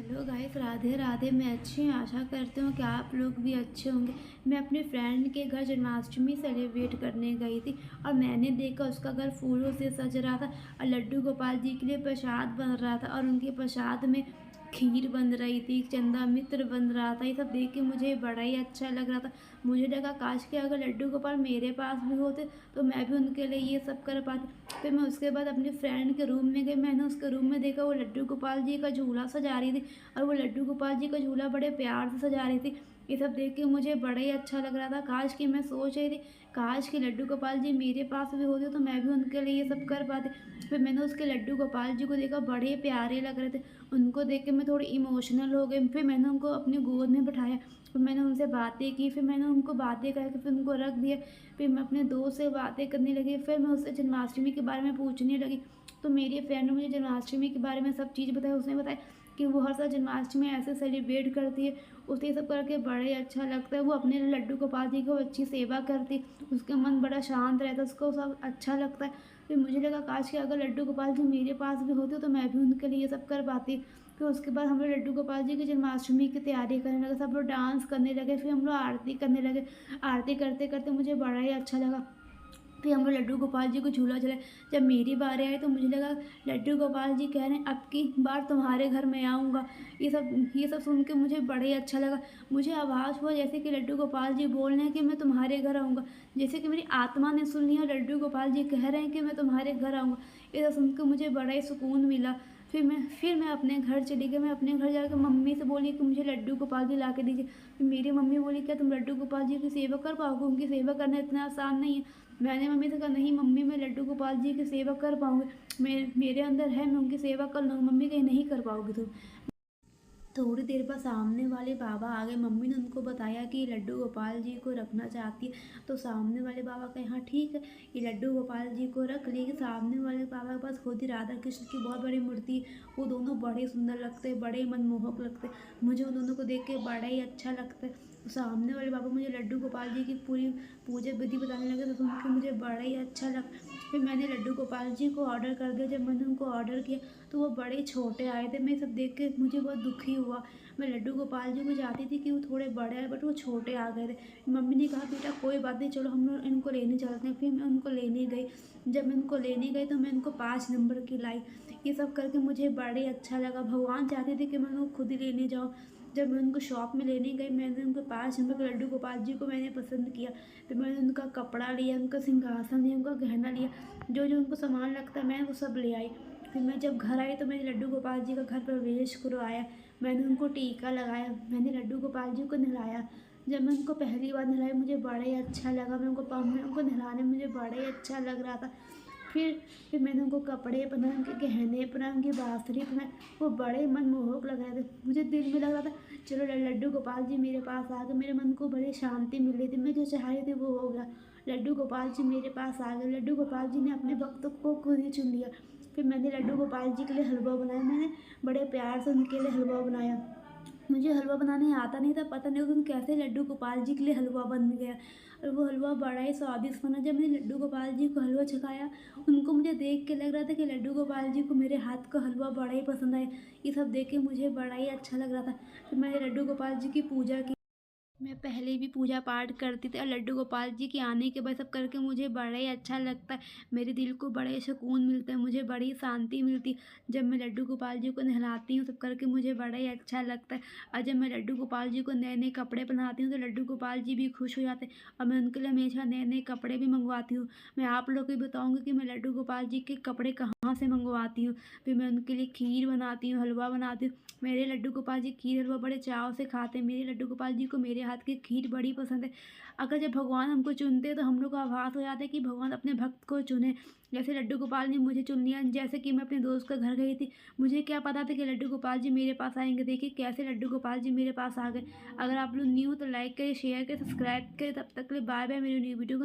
Hello guys, Radhe Radhe. मैं अच्छी हूँ, आशा करती हूँ कि आप लोग भी अच्छे होंगे। मैं अपने फ्रेंड के घर जन्माष्टमी सेलिब्रेट करने गई थी और मैंने देखा उसका घर फूलों से सज रहा था और लड्डू गोपाल जी के लिए प्रसाद बन रहा था और उनके प्रसाद में खीर बन रही थी, चंदा मित्र बन रहा था। ये सब देख के मुझे बड़ा ही अच्छा लग रहा था। मुझे लगा काश कि अगर लड्डू गोपाल मेरे पास भी होते तो मैं भी उनके लिए ये सब कर पाती। फिर मैं उसके बाद अपने फ्रेंड के रूम में गई। मैंने उसके रूम में देखा वो लड्डू गोपाल जी का झूला सजा रही थी और वो लड्डू गोपाल जी का झूला बड़े प्यार से सजा रही थी। ये सब देख के मुझे बड़ा ही अच्छा लग रहा था। काश कि मैं सोच रही थी काश कि लड्डू गोपाल जी मेरे पास भी होते तो मैं भी उनके लिए ये सब कर पाती। फिर मैंने उसके लड्डू गोपाल जी को देखा, बड़े प्यारे लग रहे थे। उनको देख के मैं थोड़ी इमोशनल हो गई। फिर मैंने उनको अपनी गोद में बिठाया, फिर मैंने उनसे बातें की, फिर मैंने उनको बातें करके फिर उनको रख दिया। फिर मैं अपने दोस्त से बातें करने लगी। फिर मैं उससे जन्माष्टमी के बारे में पूछने लगी। तो मेरी फ्रेंड ने मुझे जन्माष्टमी के बारे में सब चीज़ बताई। उसने बताया कि वो हर साल जन्माष्टमी ऐसे सेलिब्रेट करती है, उसे ये सब करके बड़ा ही अच्छा लगता है। वो अपने लड्डू गोपाल जी को अच्छी सेवा करती, उसका मन बड़ा शांत रहता है, उसको सब अच्छा लगता है। फिर मुझे लगा काश कि अगर लड्डू गोपाल जी मेरे पास भी होते तो मैं भी उनके लिए ये सब कर पाती। फिर उसके बाद हम लोग लड्डू गोपाल जी की जन्माष्टमी की तैयारी करने लगे, सब लोग डांस करने लगे, फिर हम लोग आरती करने लगे। आरती करते करते मुझे बड़ा ही अच्छा लगा। फिर हम लोग लड्डू गोपाल जी को झूला झुलाए। जब मेरी बारी आई तो मुझे लगा लड्डू गोपाल जी कह रहे हैं अब की बार तुम्हारे घर मैं आऊँगा। ये सब सुन के मुझे बड़ा ही अच्छा लगा। मुझे आभास हुआ जैसे कि लड्डू गोपाल जी बोल रहे हैं कि मैं तुम्हारे घर आऊँगा, जैसे कि मेरी आत्मा ने सुन लिया। लड्डू गोपाल जी कह रहे हैं कि मैं तुम्हारे घर आऊँगा। ये सब सुन के मुझे बड़ा ही सुकून मिला। फिर मैं अपने घर चली गई। मैं अपने घर जाकर मम्मी से बोली कि मुझे लड्डू गोपाल जी ला के दीजिए। फिर मेरी मम्मी बोली क्या तुम लड्डू गोपाल जी की सेवा कर पाओगे? उनकी सेवा करना इतना आसान नहीं है। मैंने मम्मी से कहा नहीं मम्मी, मैं लड्डू गोपाल जी की सेवा कर पाऊँगी, मेरे अंदर है, मैं उनकी सेवा कर लूँगी। मम्मी कहीं नहीं कर पाओगी तुम। थोड़ी देर बाद सामने वाले बाबा आ गए। मम्मी ने उनको बताया कि लड्डू गोपाल जी को रखना चाहती है। तो सामने वाले बाबा कहे हाँ ठीक है, ये लड्डू गोपाल जी को रख लेगी। सामने वाले बाबा के पास खुद ही राधा कृष्ण की बहुत बड़ी मूर्ति है। वो दोनों बड़े सुंदर लगते, बड़े मनमोहक लगते। मुझे उन दोनों को देख के बड़ा ही अच्छा लगता है। तो सामने वाले बाबा मुझे लड्डू गोपाल जी की पूरी पूजा विधि बताने लगे, तो सुन के मुझे बड़ा ही अच्छा लगा। फिर मैंने लड्डू गोपाल जी को ऑर्डर कर दिया। जब मैंने उनको ऑर्डर किया तो वो बड़े छोटे आए थे। मैं सब देख के मुझे बहुत दुखी हुआ। मैं लड्डू गोपाल जी को चाहती थी कि वो थोड़े बड़े आए, बट वो छोटे आ गए थे। मम्मी ने कहा बेटा कोई बात नहीं, चलो हम लोग इनको लेने चलते हैं। फिर मैं उनको लेने गई। जब मैं उनको लेने गई तो मैं इनको 5 नंबर की लाई। ये सब करके मुझे बड़े अच्छा लगा। भगवान चाहते थे कि मैं उनको खुद ही लेने जाऊँ। जब मैं उनको शॉप में लेने गई, मैंने उनको 5 नंबर के लड्डू गोपाल जी को मैंने पसंद किया। फिर मैंने उनका कपड़ा लिया, उनका सिंहासन लिया, उनका गहना लिया, जो जो उनको सामान लगता है मैं वो सब ले आई। फिर मैं जब घर आई तो मैंने लड्डू गोपाल जी का घर प्रवेश करवाया। मैंने उनको टीका लगाया, मैंने लड्डू गोपाल जी को नहलाया। जब मैं उनको पहली बार नहलाई मुझे बड़ा ही अच्छा लगा। मैं उनको नहलाने में मुझे बड़ा ही अच्छा लग रहा था। फिर मैंने उनको कपड़े पहनाए, उनके गहने पहनाए, उनकी बाँसुरी पहनाई। वो बड़े मनमोहक लग रहे थे। मुझे दिल में लग रहा था चलो लड्डू गोपाल जी मेरे पास आ गए। मेरे मन को बड़ी शांति मिल रही थी। मैं जो चाह रही थी वो हो गया। लड्डू गोपाल जी मेरे पास आ गए। लड्डू गोपाल जी ने अपने भक्त को खुद ही चुन लिया। फिर मैंने लड्डू गोपाल जी के लिए हलवा बनाया। मैंने बड़े प्यार से उनके लिए हलवा बनाया। मुझे हलवा बनाने आता नहीं था, पता नहीं उस दिन कैसे लड्डू गोपाल जी के लिए हलवा बन गया और वो हलवा बड़ा ही स्वादिष्ट बना। जब मैंने लड्डू गोपाल जी को हलवा छकाया, उनको मुझे देख के लग रहा था कि लड्डू गोपाल जी को मेरे हाथ का हलवा बड़ा ही पसंद आया। ये सब देख के मुझे बड़ा ही अच्छा लग रहा था। फिर मैंने लड्डू गोपाल जी की पूजा की। मैं पहले भी पूजा पाठ करती थी और लड्डू गोपाल जी के आने के बाद सब करके मुझे बड़ा ही अच्छा लगता है। मेरे दिल को बड़े सुकून मिलता है, मुझे बड़ी शांति मिलती है। जब मैं लड्डू गोपाल जी को नहलाती हूँ सब करके मुझे बड़ा ही अच्छा लगता है। और जब मैं लड्डू गोपाल जी को नए नए कपड़े पहनाती हूँ तो लड्डू गोपाल जी भी खुश हो जाते हैं और मैं उनके लिए हमेशा नए नए कपड़े भी मंगवाती हूँ। मैं आप लोग को भी बताऊँगी कि मैं लड्डू गोपाल जी के कपड़े कहाँ से मंगवाती हूँ। फिर मैं उनके लिए खीर बनाती हूँ, हलवा बनाती हूँ। मेरे लड्डू गोपाल जी खीर हलवा बड़े चाव से खाते हैं। मेरे लड्डू गोपाल जी को मेरे हाथ की खीर बड़ी पसंद है। अगर जब भगवान हमको चुनते हैं तो हम लोग को आभास हो जाता है कि भगवान अपने भक्त को चुने। जैसे लड्डू गोपाल ने मुझे चुन लिया। जैसे कि मैं अपने दोस्त के घर गई थी, मुझे क्या पता था कि लड्डू गोपाल जी मेरे पास आएंगे। देखिए कैसे लड्डू गोपाल जी मेरे पास आ गए। अगर आप लोग न्यू तो लाइक करें, शेयर करें, सब्सक्राइब करें। तब तक के लिए बाय बाय। मेरी न्यू वीडियो को